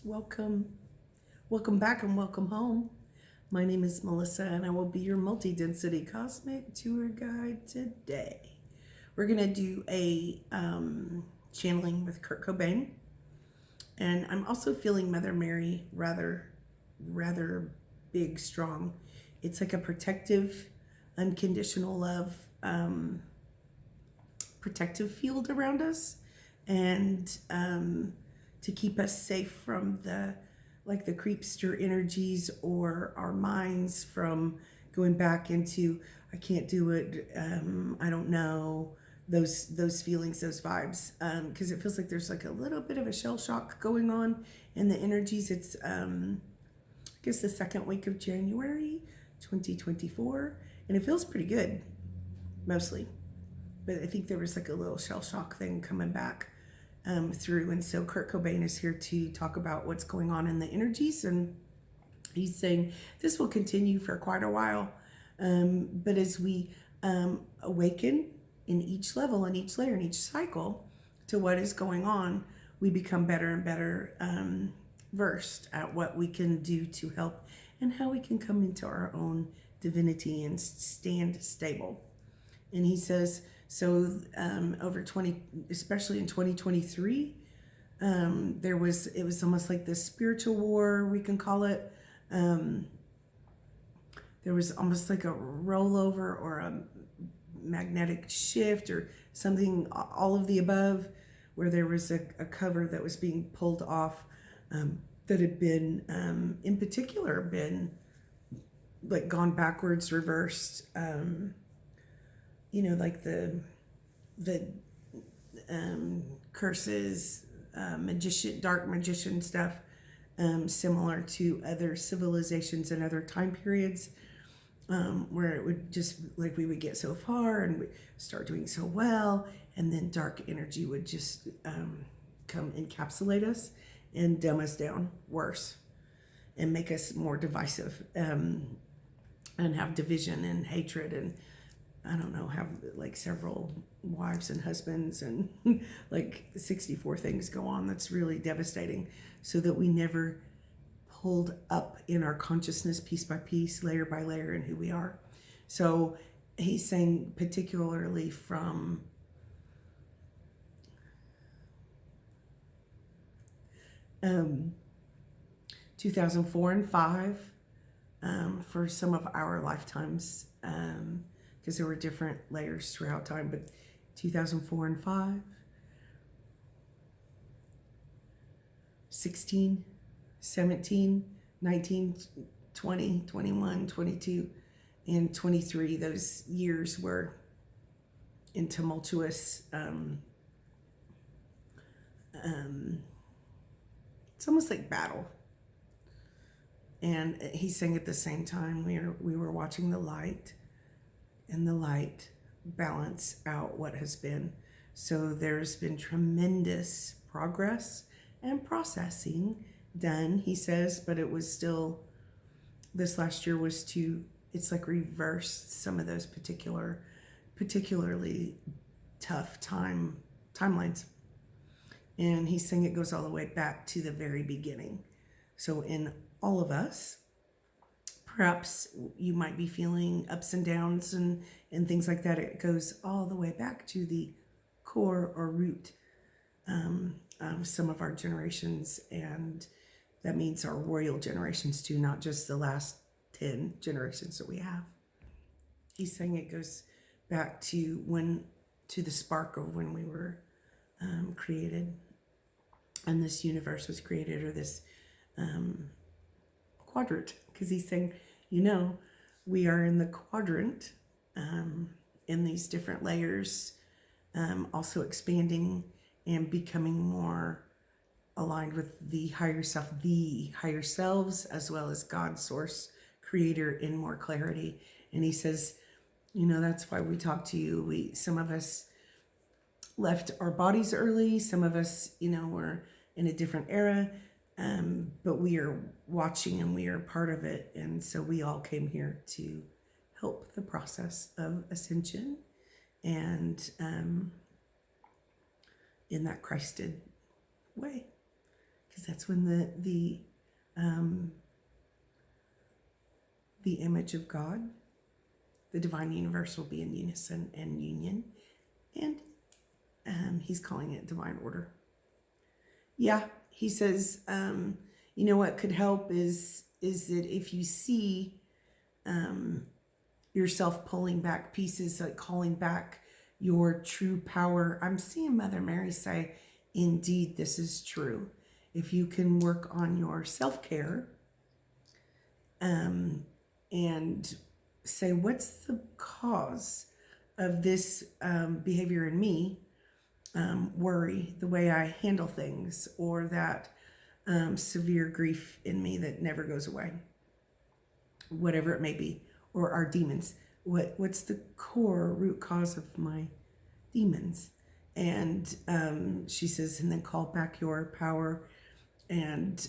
Welcome, welcome back, and welcome home. My name is Melissa, and I will be your multi-density cosmic tour guide today. We're gonna do a channeling with Kurt Cobain, and I'm also feeling Mother Mary rather big, strong. It's like a protective, unconditional love, protective field around us, and to keep us safe from the creepster energies, or our minds from going back into I can't do it, I don't know, those feelings, those vibes, because it feels like there's like a little bit of a shell shock going on in the energies. It's I guess the second week of January 2024, and it feels pretty good mostly, but I think there was like a little shell shock thing coming back through. And so Kurt Cobain is here to talk about what's going on in the energies, and he's saying this will continue for quite a while, but as we awaken in each level, in each layer, in each cycle to what is going on, we become better and better versed at what we can do to help and how we can come into our own divinity and stand stable. And he says, so over 20, especially in 2023, it was almost like this spiritual war, we can call it. There was almost like a rollover or a magnetic shift or something, all of the above, where there was a cover that was being pulled off, that had been, in particular, been like gone backwards, reversed, like the curses, dark magician stuff, similar to other civilizations and other time periods, where it would just like we would get so far and we start doing so well, and then dark energy would just come encapsulate us and dumb us down worse and make us more divisive, and have division and hatred, and I don't know, have like several wives and husbands, and like 64 things go on that's really devastating, so that we never pulled up in our consciousness piece by piece, layer by layer, in who we are. So he's saying particularly from 2004 and 5, for some of our lifetimes, because there were different layers throughout time, but 2004 and 5, 16, 17, 19, 20, 21, 22, and 23, those years were in tumultuous, it's almost like battle. And he's saying at the same time we were watching the light, and the light balance out what has been. So there's been tremendous progress and processing done, he says, but it was still, this last year was it's like reversed some of those particularly tough timelines. And he's saying it goes all the way back to the very beginning. So in all of us, perhaps you might be feeling ups and downs and things like that. It goes all the way back to the core or root of some of our generations, and that means our royal generations too, not just the last 10 generations that we have. He's saying it goes back to the spark of when we were created, and this universe was created, or this quadrant, because he's saying, we are in the quadrant, in these different layers, also expanding and becoming more aligned with the higher self, the higher selves, as well as God, source, creator, in more clarity. And he says, that's why we talk to you. Some of us left our bodies early, some of us, were in a different era, but we are watching and we are part of it. And so we all came here to help the process of ascension, and in that Christed way. because that's when the image of God, the divine universe, will be in unison and union, and he's calling it divine order. Yeah, he says, you know what could help is that if you see yourself pulling back pieces, like calling back your true power. I'm seeing Mother Mary say, indeed, this is true. If you can work on your self-care and say, what's the cause of this behavior in me? Worry, the way I handle things, or that severe grief in me that never goes away, whatever it may be, or our demons. What's the core root cause of my demons? And she says, and then call back your power. And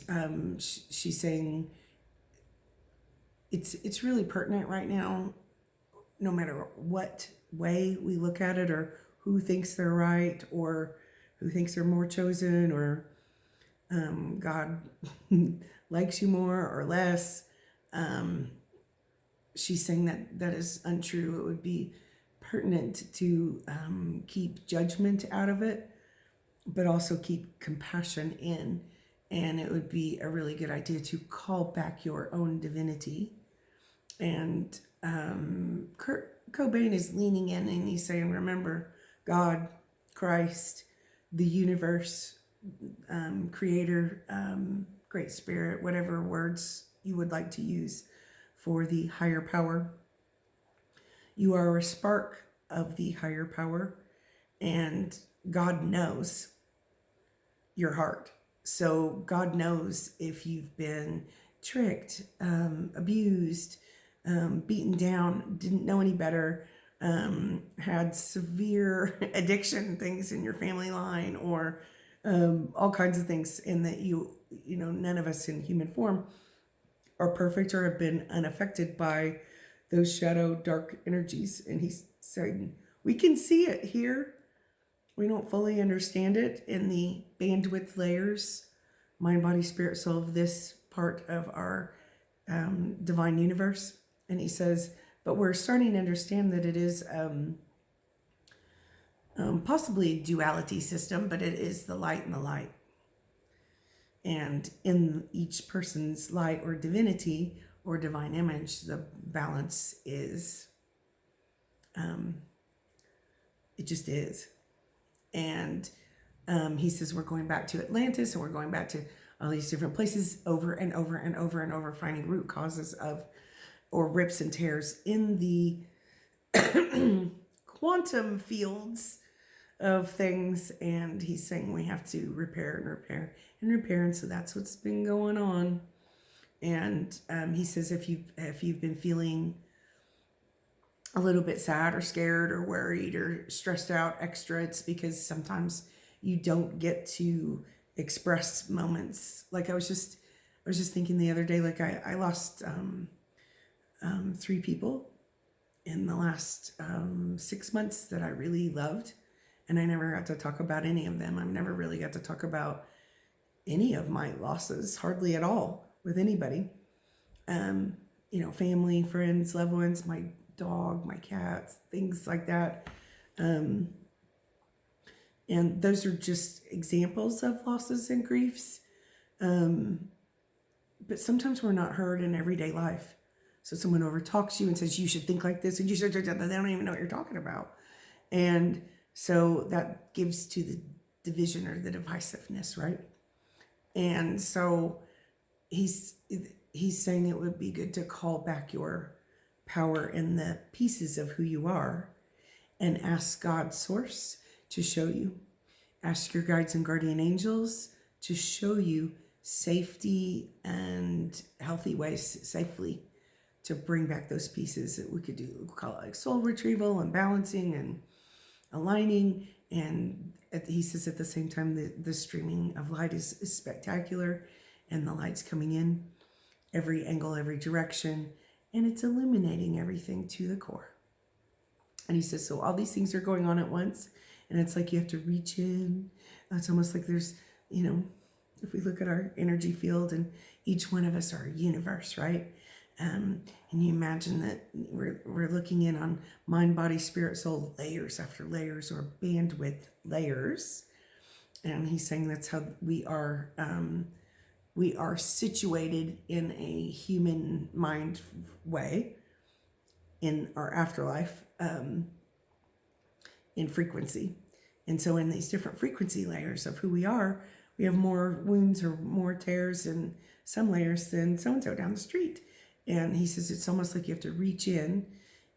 she's saying it's really pertinent right now, no matter what way we look at it, or who thinks they're right, or who thinks they're more chosen, or God likes you more or less. She's saying that is untrue. It would be pertinent to keep judgment out of it, but also keep compassion in. And it would be a really good idea to call back your own divinity. And Kurt Cobain is leaning in and he's saying, remember, God, Christ, the universe, creator, great spirit, whatever words you would like to use for the higher power. You are a spark of the higher power, and God knows your heart. So God knows if you've been tricked, abused, beaten down, didn't know any better, had severe addiction things in your family line, or all kinds of things, in that you know, none of us in human form are perfect or have been unaffected by those shadow dark energies. And he's saying, we can see it here. We don't fully understand it in the bandwidth layers, mind, body, spirit, soul, of this part of our divine universe. And he says, but we're starting to understand that it is possibly a duality system, but it is the light and the light. And in each person's light or divinity or divine image, the balance is, it just is. And he says, we're going back to Atlantis, and we're going back to all these different places over and over and over and over, finding root causes of, or rips and tears in the quantum fields of things. And he's saying we have to repair and repair and repair. And so that's what's been going on. And he says, if you've been feeling a little bit sad or scared or worried or stressed out extra, it's because sometimes you don't get to express moments. Like I was just thinking the other day, like I lost 3 people in the last 6 months that I really loved. And I never got to talk about any of them. I've never really got to talk about any of my losses, hardly at all, with anybody. You know, family, friends, loved ones, my dog, my cats, things like that. And those are just examples of losses and griefs. But sometimes we're not heard in everyday life. So someone overtalks you and says, you should think like this, and you should, they don't even know what you're talking about. And so that gives to the division or the divisiveness, right? And so he's saying it would be good to call back your power in the pieces of who you are and ask God's source to show you. Ask your guides and guardian angels to show you safety and healthy ways safely to bring back those pieces that we could do. We'll call it like soul retrieval and balancing and aligning. And he says at the same time that the streaming of light is spectacular, and the light's coming in every angle, every direction, and it's illuminating everything to the core. And he says, so all these things are going on at once, and it's like you have to reach in. It's almost like there's, you know, if we look at our energy field, and each one of us are a universe, right? And you imagine that we're looking in on mind, body, spirit, soul, layers after layers, or bandwidth layers. And he's saying that's how we are situated in a human mind way in our afterlife, in frequency. And so in these different frequency layers of who we are, we have more wounds or more tears in some layers than so-and-so down the street. And he says it's almost like you have to reach in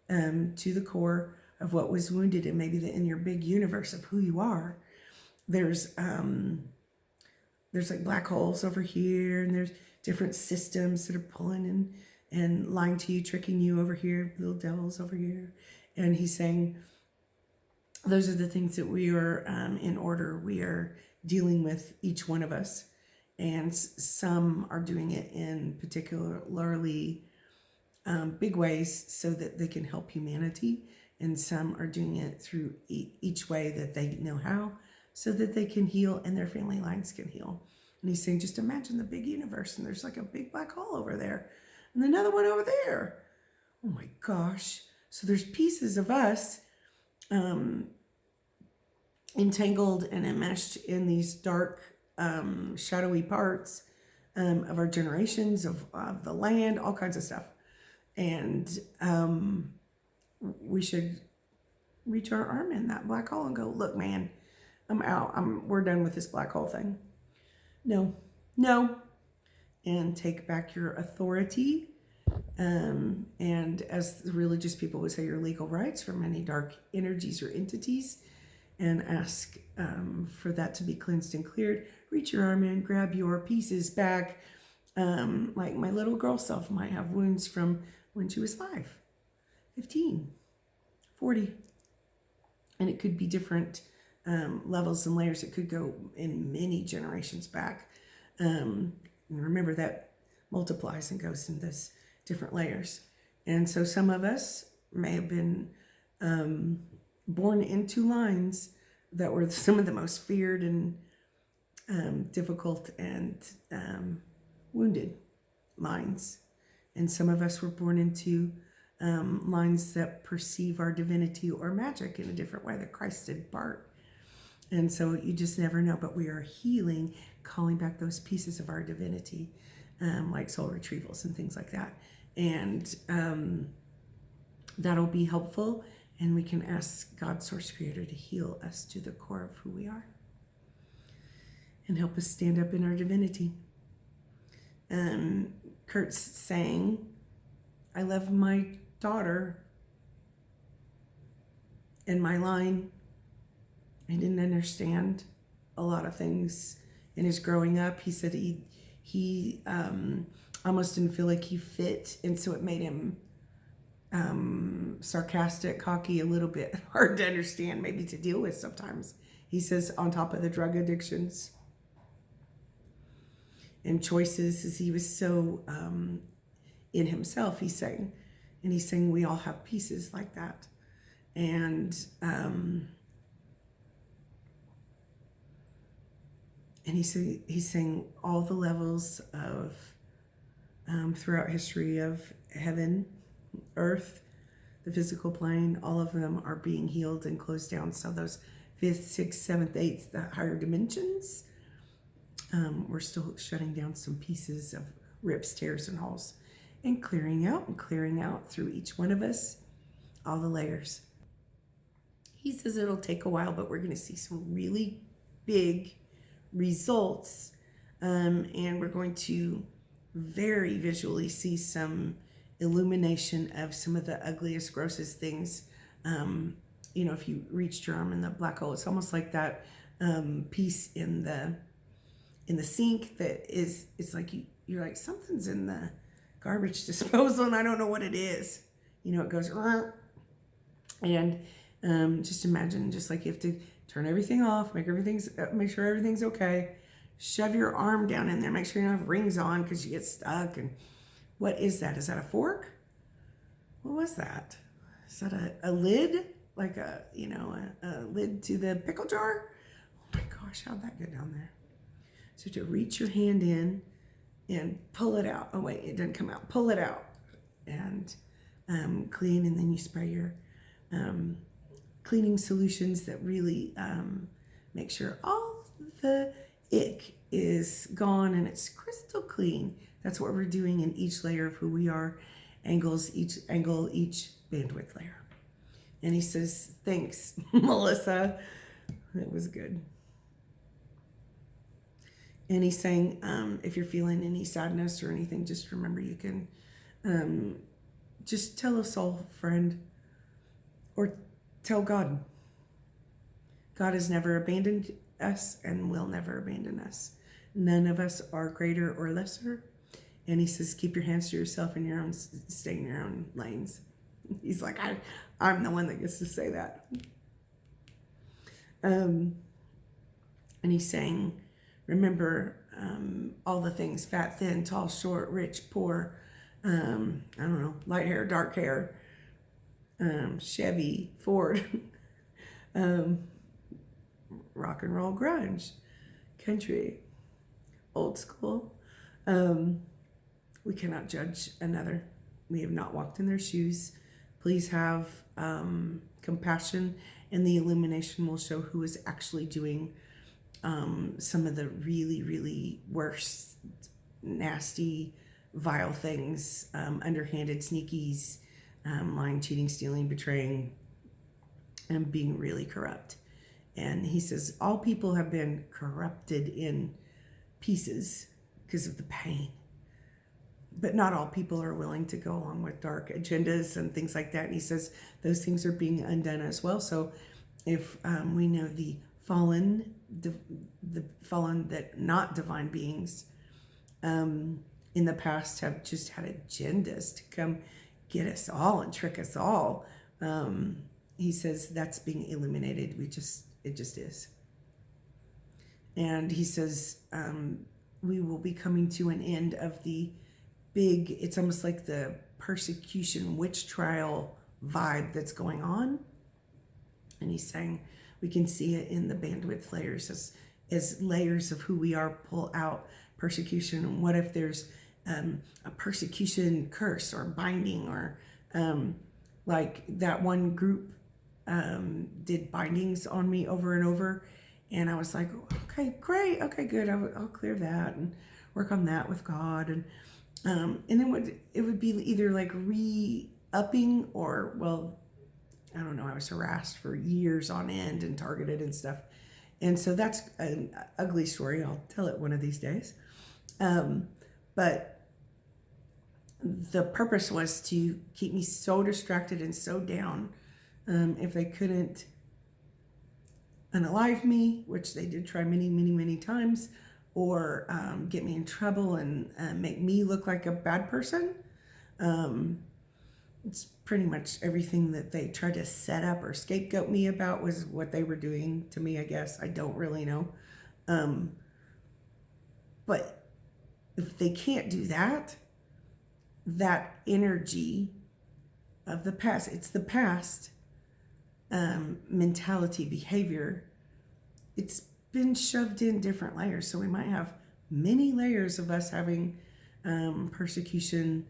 to the core of what was wounded, and maybe in your big universe of who you are, there's like black holes over here, and there's different systems that are pulling and lying to you, tricking you over here, little devils over here. And he's saying those are the things that we are in order. We are dealing with, each one of us. And some are doing it in particularly big ways so that they can help humanity. And some are doing it through each way that they know how, so that they can heal and their family lines can heal. And he's saying, just imagine the big universe, and there's like a big black hole over there and another one over there. Oh my gosh. So there's pieces of us entangled and enmeshed in these dark, shadowy parts of our generations, of the land, all kinds of stuff. And we should reach our arm in that black hole and go, look, man, I'm out. We're done with this black hole thing. No. And take back your authority. And as the religious people would say, your legal rights from any dark energies or entities, and ask for that to be cleansed and cleared. Reach your arm in, grab your pieces back. Like my little girl self might have wounds from when she was 5, 15, 40. And it could be different levels and layers. It could go in many generations back. And remember, that multiplies and goes in this different layers. And so some of us may have been born into lines that were some of the most feared and difficult and wounded lines. And some of us were born into lines that perceive our divinity or magic in a different way that Christ did part. And so you just never know, but we are healing, calling back those pieces of our divinity, like soul retrievals and things like that. And that'll be helpful. And we can ask God, Source Creator, to heal us to the core of who we are and help us stand up in our divinity. Kurt's saying, I love my daughter in my line. I didn't understand a lot of things in his growing up. He said he almost didn't feel like he fit, and so it made him sarcastic, cocky, a little bit hard to understand, maybe to deal with sometimes. He says on top of the drug addictions and choices, as he was so in himself, he's saying we all have pieces like that. And he's saying all the levels of throughout history of heaven, earth, the physical plane, all of them are being healed and closed down. So those 5th, 6th, 7th, 8th, the higher dimensions, we're still shutting down some pieces of rips, tears, and holes, and clearing out through each one of us, all the layers. He says it'll take a while, but we're going to see some really big results, and we're going to very visually see some illumination of some of the ugliest, grossest things. If you reached your arm in the black hole, it's almost like that piece in the sink that is, it's like you're like, something's in the garbage disposal and I don't know what it is. It goes and just imagine, just like you have to turn everything off, make sure everything's okay, shove your arm down in there, make sure you don't have rings on because you get stuck. And what is that? Is that a fork? What was that? Is that a lid? Like a lid to the pickle jar? Oh my gosh, how'd that get down there? So to reach your hand in and pull it out. Oh wait, it doesn't come out. Pull it out and clean, and then you spray your cleaning solutions that really make sure all the ick is gone and it's crystal clean. That's what we're doing in each layer of who we are, each bandwidth layer. And he says, thanks, Melissa. That was good. And he's saying, if you're feeling any sadness or anything, just remember you can just tell a soul friend or tell God. God has never abandoned us and will never abandon us. None of us are greater or lesser. And he says, keep your hands to yourself and stay in your own lanes. He's like, I'm the one that gets to say that. And he's saying, remember all the things: fat, thin, tall, short, rich, poor, I don't know, light hair, dark hair, Chevy, Ford, rock and roll, grunge, country, old school. We cannot judge another. We have not walked in their shoes. Please have compassion, and the illumination will show who is actually doing some of the really, really worst, nasty, vile things, underhanded sneakies, lying, cheating, stealing, betraying, and being really corrupt. And he says, all people have been corrupted in pieces because of the pain. But not all people are willing to go along with dark agendas and things like that. And he says those things are being undone as well. So if we know the fallen that not divine beings in the past have just had agendas to come get us all and trick us all, he says that's being eliminated. It just is. And he says we will be coming to an end of the big, it's almost like the persecution witch trial vibe that's going on. And he's saying we can see it in the bandwidth layers as layers of who we are pull out persecution. And what if there's a persecution curse or binding, or like that one group did bindings on me over and over. And I was like, okay, great. Okay, good. I'll clear that and work on that with God. And then it would be either like re-upping or, well, I don't know, I was harassed for years on end and targeted and stuff. And so that's an ugly story. I'll tell it one of these days. But the purpose was to keep me so distracted and so down. If they couldn't unalive me, which they did try many, many, many times, or get me in trouble and make me look like a bad person. It's pretty much everything that they tried to set up or scapegoat me about was what they were doing to me, I guess. I don't really know. But if they can't do that, that energy of the past, it's the past mentality, behavior, it's been shoved in different layers. So we might have many layers of us having persecution,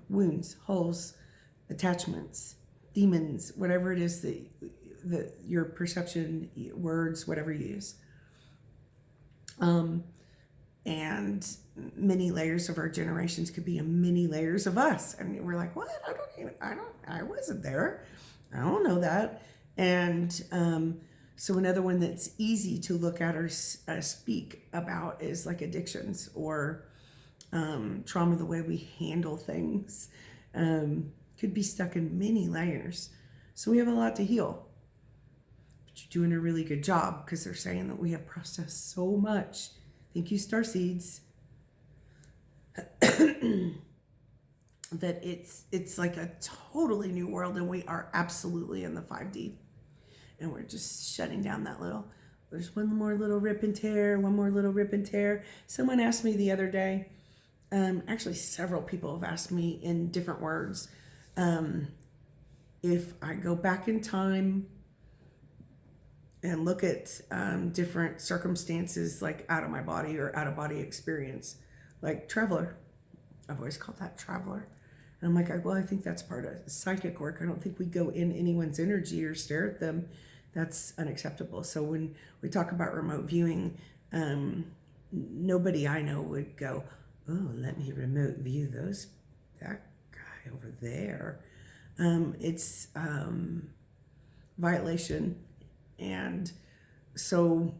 wounds, holes, attachments, demons, whatever it is that your perception, words, whatever you use. And many layers of our generations could be many layers of us. And we're like, what? I wasn't there. I don't know that. And so another one that's easy to look at or speak about is like addictions or trauma, the way we handle things. Could be stuck in many layers. So we have a lot to heal. But you're doing a really good job, because they're saying that we have processed so much. Thank you, Starseeds. That it's like a totally new world, and we are absolutely in the 5D. And we're just shutting down that there's one more little rip and tear, one more little rip and tear. Someone asked me the other day, actually several people have asked me in different words, if I go back in time and look at different circumstances, like out of my body or out of body experience, like traveler. I've always called that traveler. And I'm like, well, I think that's part of psychic work. I don't think we go in anyone's energy or stare at them. That's unacceptable. So when we talk about remote viewing, nobody I know would go, oh, let me remote view that guy over there. It's violation. And so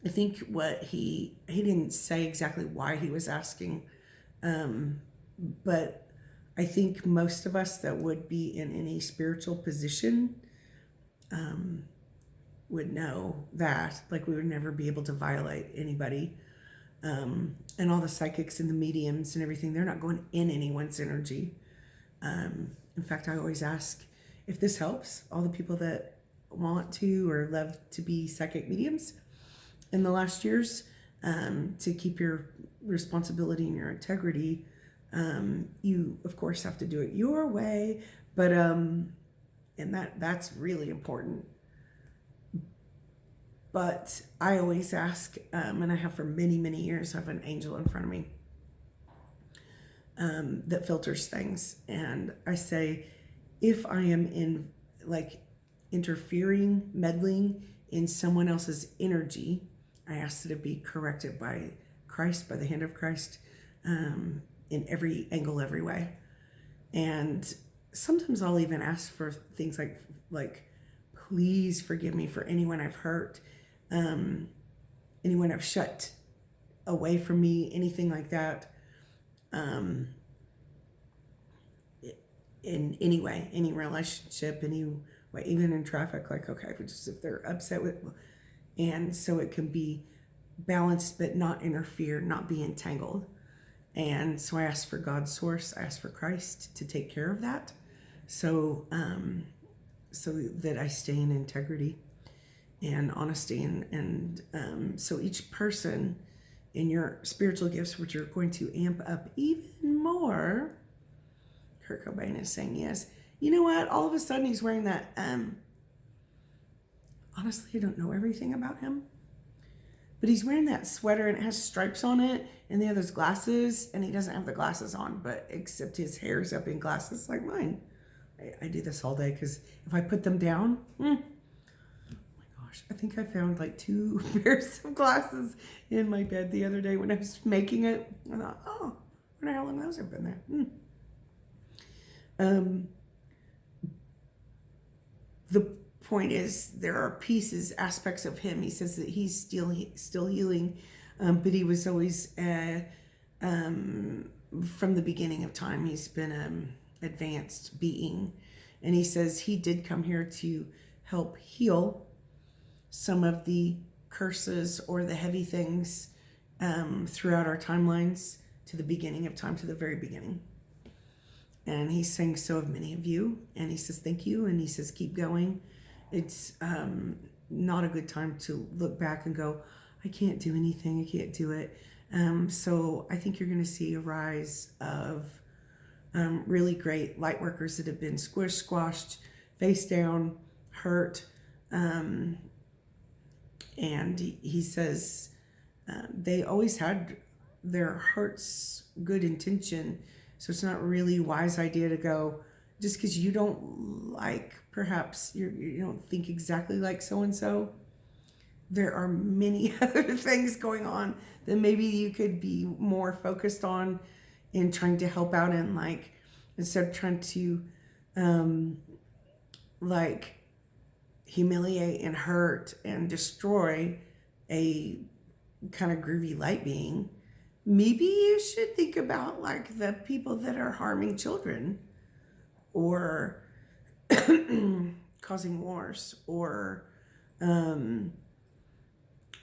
I think what he didn't say exactly why he was asking, but I think most of us that would be in any spiritual position would know that, like, we would never be able to violate anybody. And all the psychics and the mediums and everything, they're not going in anyone's energy. In fact, I always ask if this helps all the people that want to or love to be psychic mediums in the last years, to keep your responsibility and your integrity. You of course have to do it your way, but and that's really important. But I always ask, and I have for many, many years, I have an angel in front of me that filters things. And I say, if I am in, like, interfering, meddling in someone else's energy, I ask that it be corrected by Christ, by the hand of Christ, in every angle, every way. And sometimes I'll even ask for things like, please forgive me for anyone I've hurt, anyone I've shut away from me, anything like that. In any way, any relationship, any way, even in traffic, like, okay, just if they're upset with, and so it can be balanced, but not interfere, not be entangled. And so I ask for God's source, I ask for Christ to take care of that, so that I stay in integrity and honesty, and so each person in your spiritual gifts, which are going to amp up even more. Kurt Cobain is saying yes. You know what? All of a sudden he's wearing that. Honestly, I don't know everything about him, but he's wearing that sweater and it has stripes on it, and the other's glasses, and he doesn't have the glasses on, but except his hair's up in glasses like mine. I do this all day because if I put them down, oh my gosh, I think I found like 2 pairs of glasses in my bed the other day when I was making it. I thought, oh, I wonder how long those have been there. The point is, there are pieces, aspects of him. He says that he's still healing, but he was always from the beginning of time. He's been an advanced being, and he says he did come here to help heal some of the curses or the heavy things throughout our timelines, to the beginning of time, to the very beginning. And he's saying, so have many of you. And he says, thank you. And he says, keep going. It's not a good time to look back and go, I can't do anything. I can't do it. So I think you're going to see a rise of really great light workers that have been squished, squashed, face down, hurt. And he says they always had their heart's good intention. So it's not really a wise idea to go, just because you don't like, perhaps you don't think exactly like so-and-so. There are many other things going on that maybe you could be more focused on in trying to help out, and, like, instead of trying to like humiliate and hurt and destroy a kind of groovy light being, maybe you should think about, like, the people that are harming children or causing wars or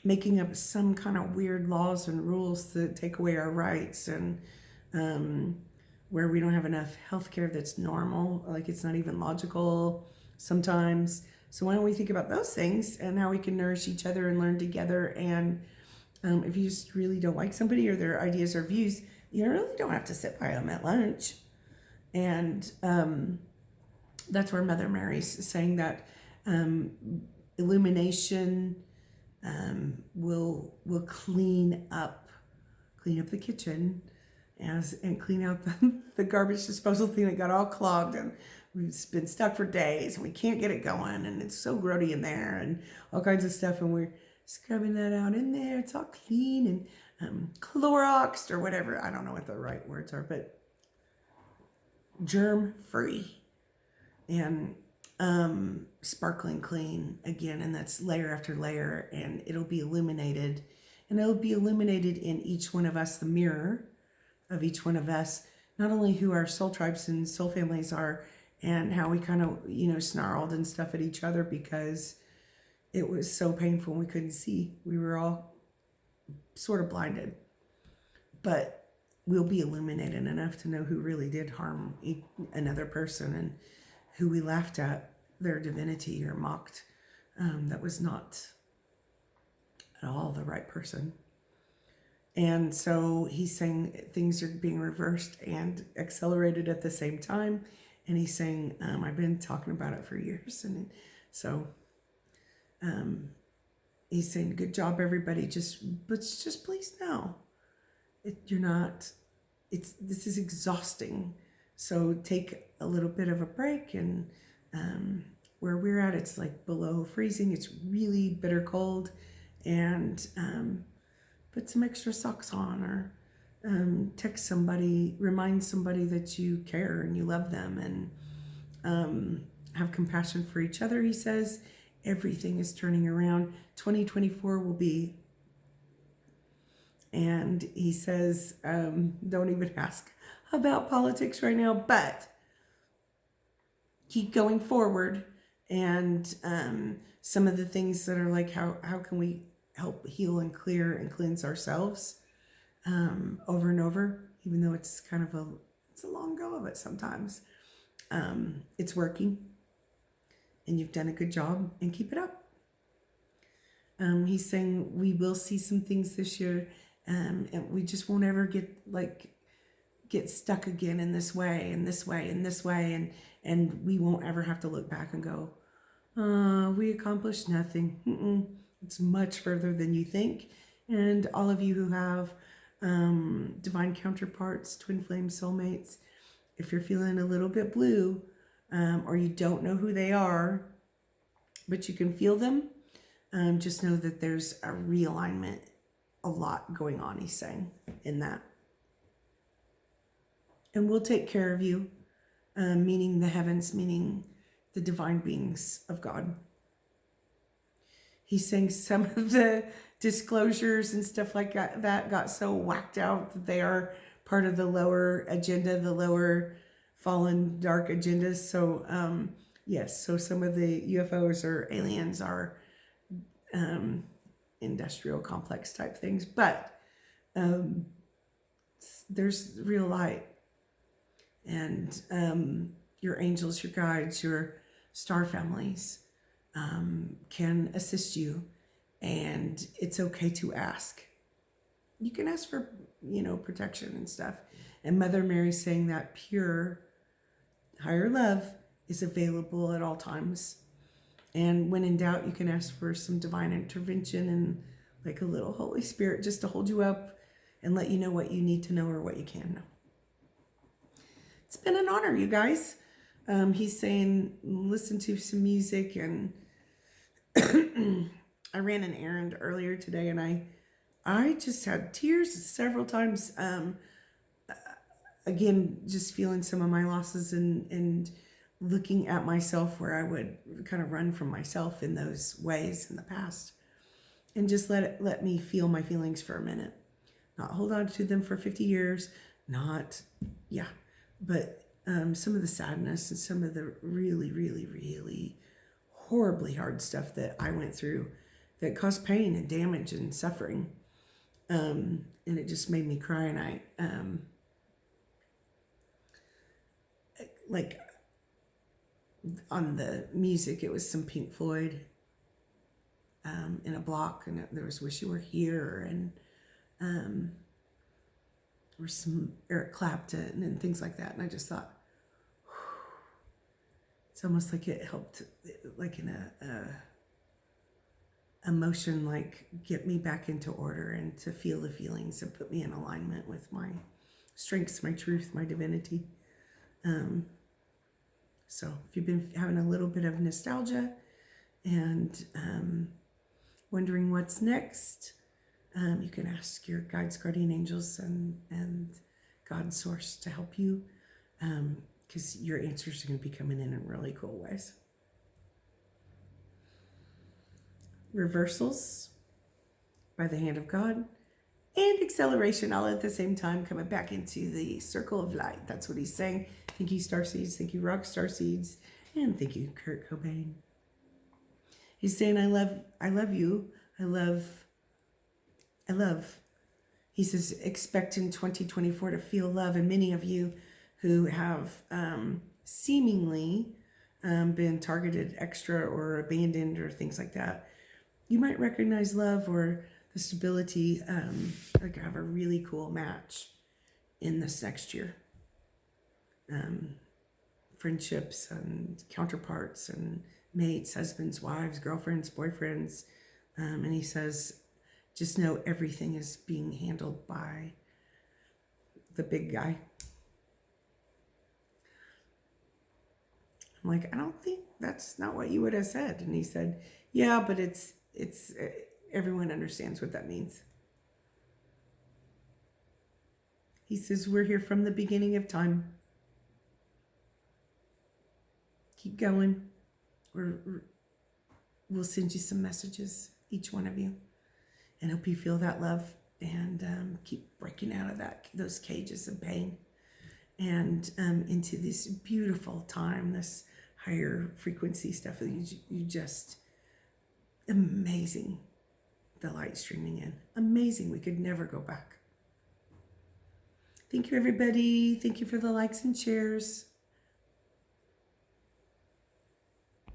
making up some kind of weird laws and rules that take away our rights, and where we don't have enough healthcare that's normal, like it's not even logical sometimes. So why don't we think about those things and how we can nourish each other and learn together? And if you just really don't like somebody or their ideas or views, you really don't have to sit by them at lunch. And that's where Mother Mary's saying that illumination will clean up the kitchen and clean out the garbage disposal thing that got all clogged, and we've been stuck for days and we can't get it going, and it's so grody in there and all kinds of stuff, and we're scrubbing that out in there. It's all clean and Cloroxed or whatever. I don't know what the right words are, but germ free and sparkling clean again. And that's layer after layer, and it'll be illuminated, and it'll be illuminated in each one of us, the mirror of each one of us, not only who our soul tribes and soul families are, and how we kind of, snarled and stuff at each other because it was so painful and we couldn't see. We were all sort of blinded. But we'll be illuminated enough to know who really did harm another person, and who we laughed at their divinity or mocked. That was not at all the right person. And so he's saying things are being reversed and accelerated at the same time. And he's saying, I've been talking about it for years. And so he's saying, good job, everybody. But just please know, this is exhausting. So take a little bit of a break. And where we're at, it's like below freezing. It's really bitter cold. And put some extra socks on, or text somebody, remind somebody that you care and you love them, and have compassion for each other. He says everything is turning around. 2024 will be. And he says, don't even ask about politics right now, but keep going forward. And some of the things that are like, how can we help heal and clear and cleanse ourselves over and over, even though it's kind of it's a long go of it sometimes. It's working, and you've done a good job, and keep it up. He's saying we will see some things this year, and we just won't ever get stuck again in this way and this way and this way, and we won't ever have to look back and go, we accomplished nothing. It's much further than you think. And all of you who have divine counterparts, twin flame soulmates, if you're feeling a little bit blue, or you don't know who they are, but you can feel them, just know that there's a realignment, a lot going on, he's saying, in that. And we'll take care of you, meaning the heavens, meaning the divine beings of God. He's saying some of the disclosures and stuff like that got so whacked out that they are part of the lower agenda, the lower fallen dark agendas. So yes, so some of the UFOs or aliens are industrial complex type things, but there's real light, and your angels, your guides, your star families can assist you, and it's okay to ask. You can ask for, protection and stuff. And Mother Mary saying that pure, higher love is available at all times. And when in doubt, you can ask for some divine intervention and like a little Holy Spirit just to hold you up and let you know what you need to know or what you can know. It's been an honor, you guys. He's saying, listen to some music, and I ran an errand earlier today, and I just had tears several times. Again, just feeling some of my losses and looking at myself where I would kind of run from myself in those ways in the past, and just let me feel my feelings for a minute, not hold on to them for 50 years, but some of the sadness and some of the really, really, really horribly hard stuff that I went through that caused pain and damage and suffering. And it just made me cry. And I, like on the music, it was some Pink Floyd in a block, and there was Wish You Were Here, and there was some Eric Clapton and things like that. And I just thought, it's almost like it helped, like in a emotion, like get me back into order and to feel the feelings and put me in alignment with my strengths, my truth, my divinity. So if you've been having a little bit of nostalgia and wondering what's next, you can ask your guides, guardian angels, and God source to help you, because your answers are going to be coming in really cool ways. Reversals by the hand of God, and acceleration all at the same time, coming back into the circle of light. That's what he's saying. Thank you, Starseeds. Thank you, Rock Starseeds. And thank you, Kurt Cobain. He's saying, I love you. I love. He says, expect in 2024 to feel love. And many of you who have seemingly been targeted extra or abandoned or things like that, you might recognize love or the stability, like have a really cool match in this next year. Friendships and counterparts and mates, husbands, wives, girlfriends, boyfriends. And he says, just know everything is being handled by the big guy. I'm like, I don't think that's not what you would have said. And he said, yeah, but it's everyone understands what that means. He says, we're here from the beginning of time. Keep going. We'll send you some messages, each one of you, and hope you feel that love and keep breaking out of those cages of pain and into this beautiful time, this higher frequency stuff. You just amazing. The light streaming in. Amazing. We could never go back. Thank you, everybody. Thank you for the likes and shares.